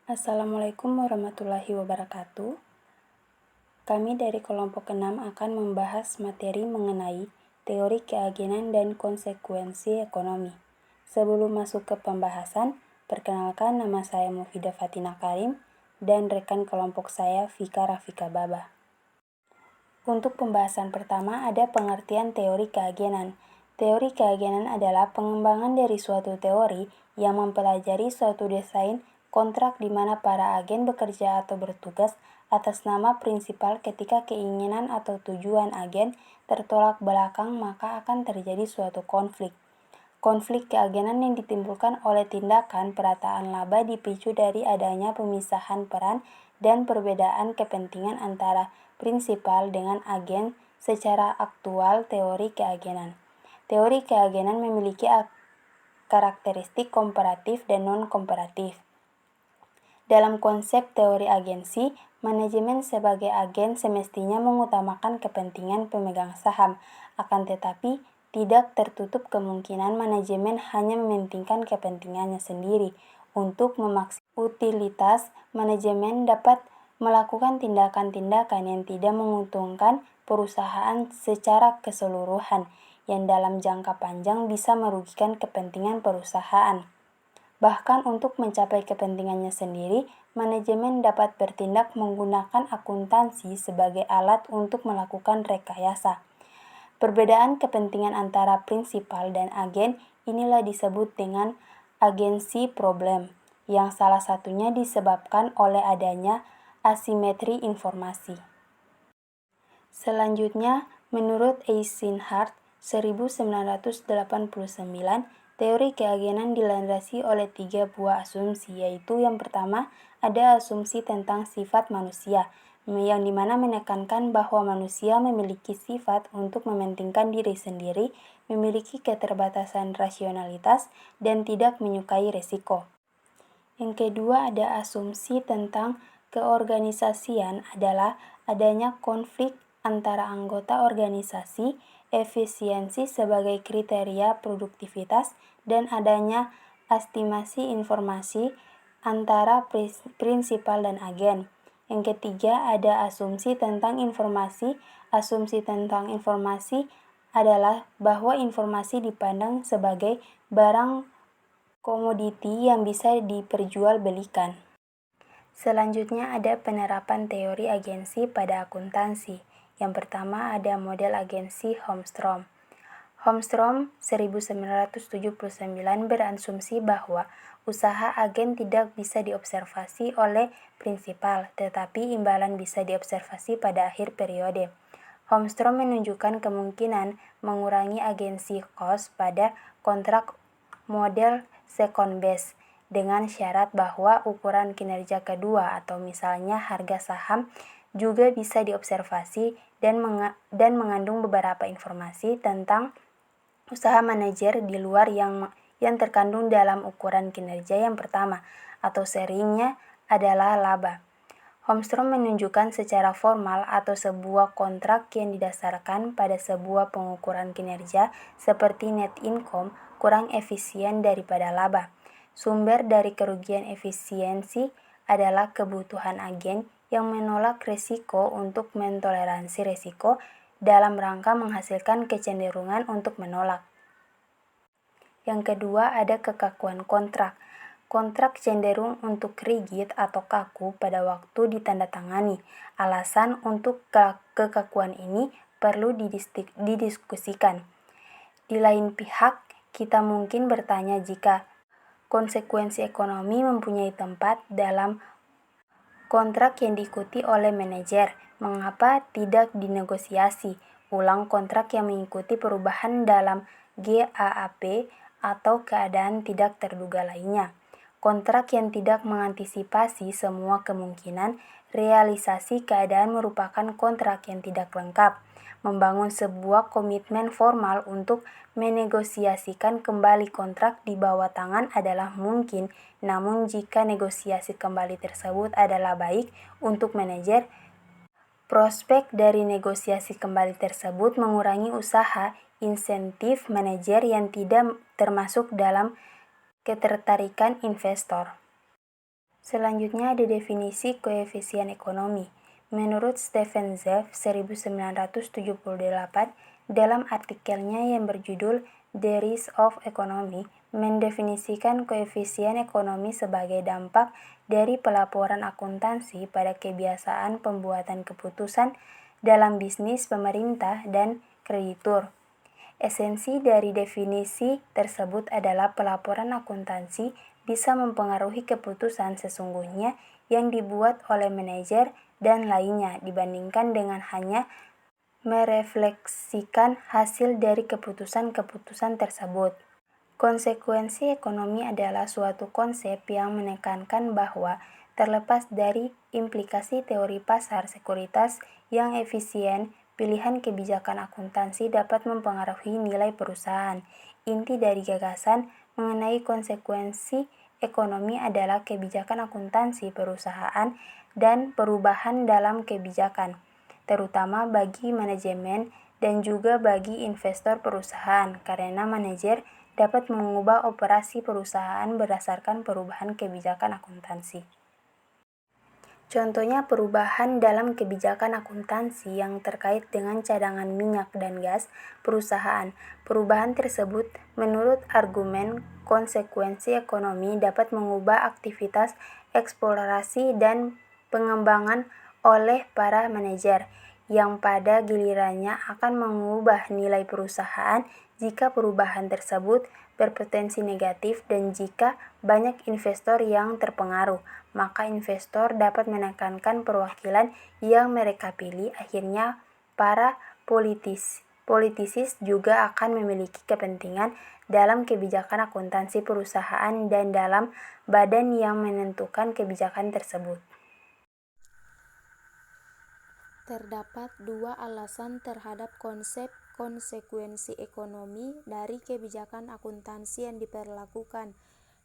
Assalamualaikum warahmatullahi wabarakatuh. Kami dari kelompok 6 akan membahas materi mengenai teori keagenan dan konsekuensi ekonomi. Sebelum masuk ke pembahasan, perkenalkan nama saya Mufidah Fatina Karim dan rekan kelompok saya Fika Rafika Baba. Untuk pembahasan pertama ada pengertian teori keagenan. Teori keagenan adalah pengembangan dari suatu teori yang mempelajari suatu desain kontrak di mana para agen bekerja atau bertugas atas nama prinsipal ketika keinginan atau tujuan agen tertolak belakang maka akan terjadi suatu konflik. Konflik keagenan yang ditimbulkan oleh tindakan perataan laba dipicu dari adanya pemisahan peran dan perbedaan kepentingan antara prinsipal dengan agen secara aktual teori keagenan. Teori keagenan memiliki karakteristik komparatif dan non-komparatif. Dalam konsep teori agensi, manajemen sebagai agen semestinya mengutamakan kepentingan pemegang saham, akan tetapi tidak tertutup kemungkinan manajemen hanya mementingkan kepentingannya sendiri. Untuk memaksimalkan utilitas, manajemen dapat melakukan tindakan-tindakan yang tidak menguntungkan perusahaan secara keseluruhan, yang dalam jangka panjang bisa merugikan kepentingan perusahaan. Bahkan untuk mencapai kepentingannya sendiri, manajemen dapat bertindak menggunakan akuntansi sebagai alat untuk melakukan rekayasa. Perbedaan kepentingan antara prinsipal dan agen inilah disebut dengan agensi problem, yang salah satunya disebabkan oleh adanya asimetri informasi. Selanjutnya, menurut Eisenhardt 1989, teori keagenan dilandasi oleh 3 buah asumsi, yaitu yang pertama, ada asumsi tentang sifat manusia, yang dimana menekankan bahwa manusia memiliki sifat untuk mementingkan diri sendiri, memiliki keterbatasan rasionalitas, dan tidak menyukai resiko. Yang kedua ada asumsi tentang keorganisasian adalah adanya konflik antara anggota organisasi, efisiensi sebagai kriteria produktivitas, dan adanya estimasi informasi antara prinsipal dan agen. Yang ketiga ada asumsi tentang informasi. Asumsi tentang informasi adalah bahwa informasi dipandang sebagai barang komoditi yang bisa diperjualbelikan. Selanjutnya ada penerapan teori agensi pada akuntansi. Yang pertama ada model agensi Holmstrom. Holmstrom 1979 berasumsi bahwa usaha agen tidak bisa diobservasi oleh prinsipal, tetapi imbalan bisa diobservasi pada akhir periode. Holmstrom menunjukkan kemungkinan mengurangi agensi cost pada kontrak model second best dengan syarat bahwa ukuran kinerja kedua atau misalnya harga saham juga bisa diobservasi dan mengandung beberapa informasi tentang usaha manajer di luar yang terkandung dalam ukuran kinerja yang pertama atau seringnya adalah laba. Holmstrom menunjukkan secara formal atau sebuah kontrak yang didasarkan pada sebuah pengukuran kinerja seperti net income kurang efisien daripada laba. Sumber dari kerugian efisiensi adalah kebutuhan agen yang menolak risiko untuk mentoleransi risiko dalam rangka menghasilkan kecenderungan untuk menolak. Yang kedua ada kekakuan kontrak. Kontrak cenderung untuk rigid atau kaku pada waktu ditandatangani. Alasan untuk kekakuan ini perlu didiskusikan. Di lain pihak, kita mungkin bertanya jika konsekuensi ekonomi mempunyai tempat dalam kontrak yang diikuti oleh manajer, mengapa tidak dinegosiasi ulang kontrak yang mengikuti perubahan dalam GAAP atau keadaan tidak terduga lainnya. Kontrak yang tidak mengantisipasi semua kemungkinan realisasi keadaan merupakan kontrak yang tidak lengkap. Membangun sebuah komitmen formal untuk menegosiasikan kembali kontrak di bawah tangan adalah mungkin, namun jika negosiasi kembali tersebut adalah baik untuk manajer, prospek dari negosiasi kembali tersebut mengurangi usaha insentif manajer yang tidak termasuk dalam ketertarikan investor. Selanjutnya ada definisi koefisien ekonomi. Menurut Stephen Zeff 1978 dalam artikelnya yang berjudul The Rise of Economy, mendefinisikan koefisien ekonomi sebagai dampak dari pelaporan akuntansi pada kebiasaan pembuatan keputusan dalam bisnis pemerintah dan kreditur. Esensi dari definisi tersebut adalah pelaporan akuntansi bisa mempengaruhi keputusan sesungguhnya yang dibuat oleh manajer dan lainnya dibandingkan dengan hanya merefleksikan hasil dari keputusan-keputusan tersebut. Konsekuensi ekonomi adalah suatu konsep yang menekankan bahwa terlepas dari implikasi teori pasar sekuritas yang efisien, pilihan kebijakan akuntansi dapat mempengaruhi nilai perusahaan. Inti dari gagasan mengenai konsekuensi ekonomi adalah kebijakan akuntansi perusahaan dan perubahan dalam kebijakan, terutama bagi manajemen dan juga bagi investor perusahaan, karena manajer dapat mengubah operasi perusahaan berdasarkan perubahan kebijakan akuntansi. Contohnya perubahan dalam kebijakan akuntansi yang terkait dengan cadangan minyak dan gas perusahaan. Perubahan tersebut menurut argumen konsekuensi ekonomi dapat mengubah aktivitas eksplorasi dan pengembangan oleh para manajer, yang pada gilirannya akan mengubah nilai perusahaan jika perubahan tersebut berpotensi negatif, dan jika banyak investor yang terpengaruh, maka investor dapat menekankan perwakilan yang mereka pilih. Akhirnya, para politisi juga akan memiliki kepentingan dalam kebijakan akuntansi perusahaan dan dalam badan yang menentukan kebijakan tersebut. Terdapat dua alasan terhadap konsep konsekuensi ekonomi dari kebijakan akuntansi yang diperlakukan.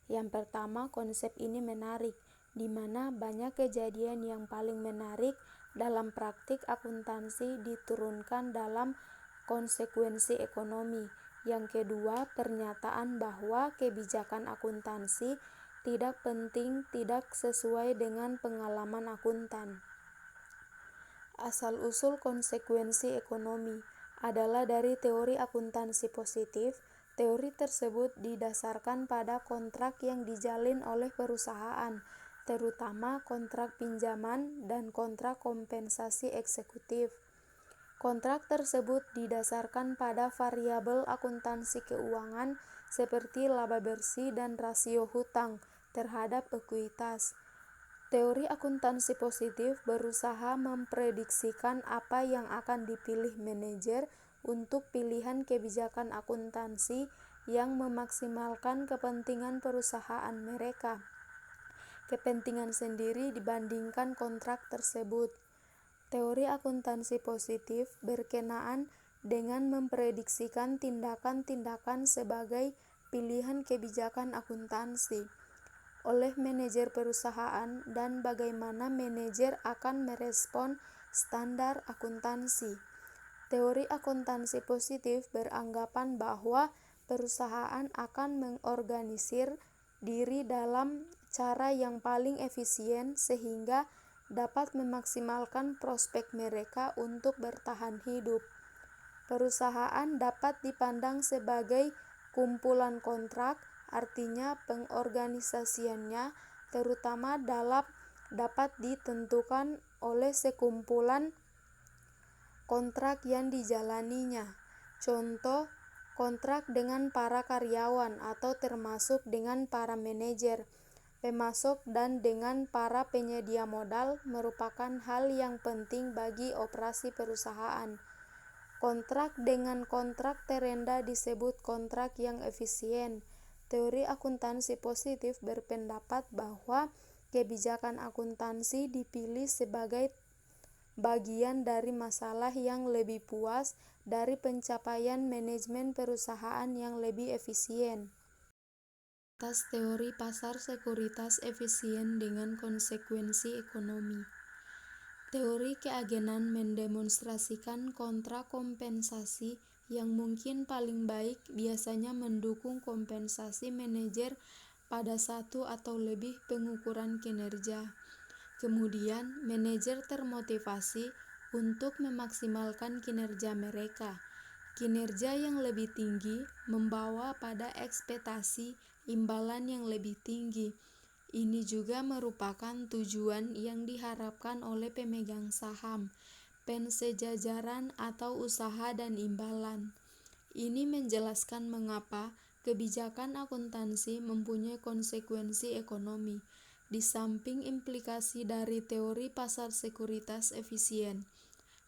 Yang pertama, konsep ini menarik, di mana banyak kejadian yang paling menarik dalam praktik akuntansi diturunkan dalam konsekuensi ekonomi. Yang kedua, pernyataan bahwa kebijakan akuntansi tidak penting tidak sesuai dengan pengalaman akuntan. Asal-usul konsekuensi ekonomi adalah dari teori akuntansi positif. Teori tersebut didasarkan pada kontrak yang dijalin oleh perusahaan, terutama kontrak pinjaman dan kontrak kompensasi eksekutif. Kontrak tersebut didasarkan pada variabel akuntansi keuangan seperti laba bersih dan rasio hutang terhadap ekuitas. Teori akuntansi positif berusaha memprediksikan apa yang akan dipilih manajer untuk pilihan kebijakan akuntansi yang memaksimalkan kepentingan perusahaan mereka, kepentingan sendiri dibandingkan kontrak tersebut. Teori akuntansi positif berkenaan dengan memprediksikan tindakan-tindakan sebagai pilihan kebijakan akuntansi oleh manajer perusahaan dan bagaimana manajer akan merespon standar akuntansi. Teori akuntansi positif beranggapan bahwa perusahaan akan mengorganisir diri dalam cara yang paling efisien sehingga dapat memaksimalkan prospek mereka untuk bertahan hidup. Perusahaan dapat dipandang sebagai kumpulan kontrak, artinya pengorganisasiannya terutama dapat ditentukan oleh sekumpulan kontrak yang dijalaninya. Contoh, kontrak dengan para karyawan atau termasuk dengan para manajer, pemasok dan dengan para penyedia modal merupakan hal yang penting bagi operasi perusahaan. Kontrak dengan kontrak terendah disebut kontrak yang efisien. Teori akuntansi positif berpendapat bahwa kebijakan akuntansi dipilih sebagai bagian dari masalah yang lebih puas dari pencapaian manajemen perusahaan yang lebih efisien. Atas teori pasar sekuritas efisien dengan konsekuensi ekonomi. Teori keagenan mendemonstrasikan kontrak kompensasi yang mungkin paling baik biasanya mendukung kompensasi manajer pada satu atau lebih pengukuran kinerja. Kemudian, manajer termotivasi untuk memaksimalkan kinerja mereka. Kinerja yang lebih tinggi membawa pada ekspektasi imbalan yang lebih tinggi. Ini juga merupakan tujuan yang diharapkan oleh pemegang saham, pensejajaran atau usaha dan imbalan. Ini menjelaskan mengapa kebijakan akuntansi mempunyai konsekuensi ekonomi, di samping implikasi dari teori pasar sekuritas efisien.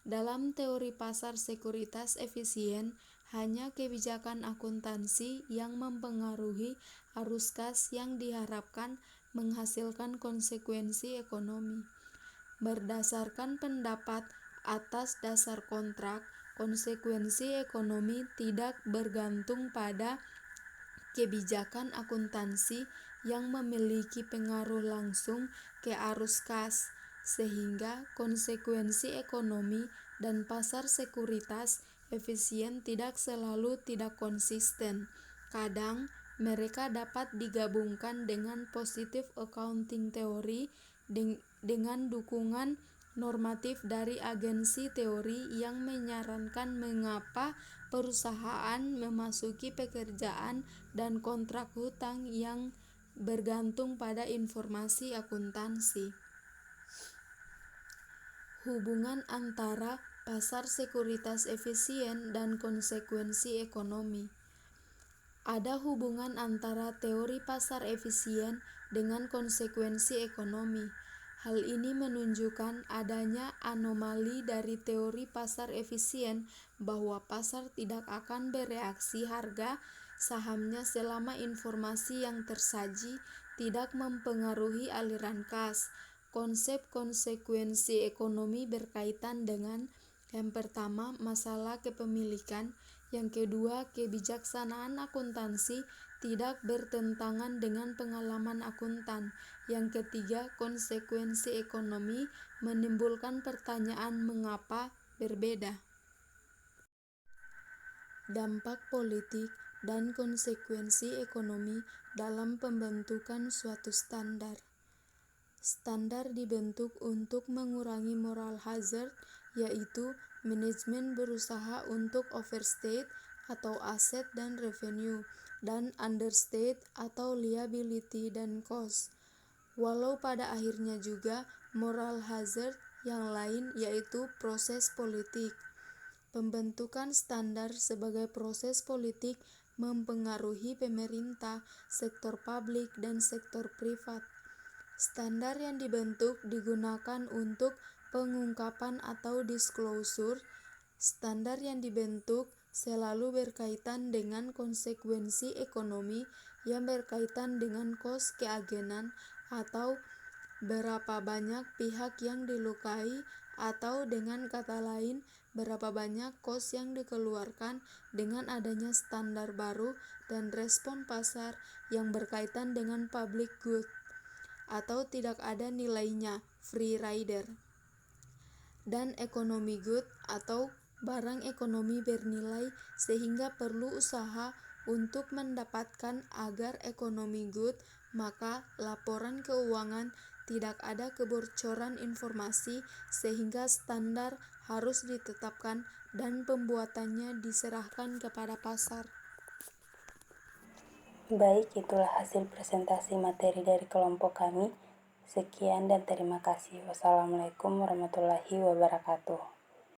Dalam teori pasar sekuritas efisien, hanya kebijakan akuntansi yang mempengaruhi arus kas yang diharapkan menghasilkan konsekuensi ekonomi. Berdasarkan pendapat atas dasar kontrak, konsekuensi ekonomi tidak bergantung pada kebijakan akuntansi yang memiliki pengaruh langsung ke arus kas, sehingga konsekuensi ekonomi dan pasar sekuritas efisien tidak selalu tidak konsisten. Kadang, mereka dapat digabungkan dengan positive accounting theory dengan dukungan normatif dari agensi teori yang menyarankan mengapa perusahaan memasuki pekerjaan dan kontrak hutang yang bergantung pada informasi akuntansi. Hubungan antara pasar sekuritas efisien dan konsekuensi ekonomi. Ada hubungan antara teori pasar efisien dengan konsekuensi ekonomi. Hal ini menunjukkan adanya anomali dari teori pasar efisien bahwa pasar tidak akan bereaksi harga sahamnya selama informasi yang tersaji tidak mempengaruhi aliran kas. Konsep konsekuensi ekonomi berkaitan dengan yang pertama, masalah kepemilikan, yang kedua, kebijaksanaan akuntansi tidak bertentangan dengan pengalaman akuntan. Yang ketiga, konsekuensi ekonomi menimbulkan pertanyaan mengapa berbeda. Dampak politik dan konsekuensi ekonomi dalam pembentukan suatu standar. Standar dibentuk untuk mengurangi moral hazard, yaitu manajemen berusaha untuk overstate atau aset dan revenue, dan understate atau liability dan cost. Walau pada akhirnya juga moral hazard yang lain, yaitu proses politik. Pembentukan standar sebagai proses politik mempengaruhi pemerintah, sektor publik, dan sektor privat. Standar yang dibentuk digunakan untuk pengungkapan atau disclosure. Standar yang dibentuk selalu berkaitan dengan konsekuensi ekonomi yang berkaitan dengan kos keagenan atau berapa banyak pihak yang dilukai, atau dengan kata lain, berapa banyak kos yang dikeluarkan dengan adanya standar baru, dan respon pasar yang berkaitan dengan public good atau tidak ada nilainya, free rider, dan economy good atau barang ekonomi bernilai sehingga perlu usaha untuk mendapatkan agar economy good, maka laporan keuangan tidak ada kebocoran informasi sehingga standar harus ditetapkan dan pembuatannya diserahkan kepada pasar. Baik, itulah hasil presentasi materi dari kelompok kami. Sekian dan terima kasih. Wassalamualaikum warahmatullahi wabarakatuh.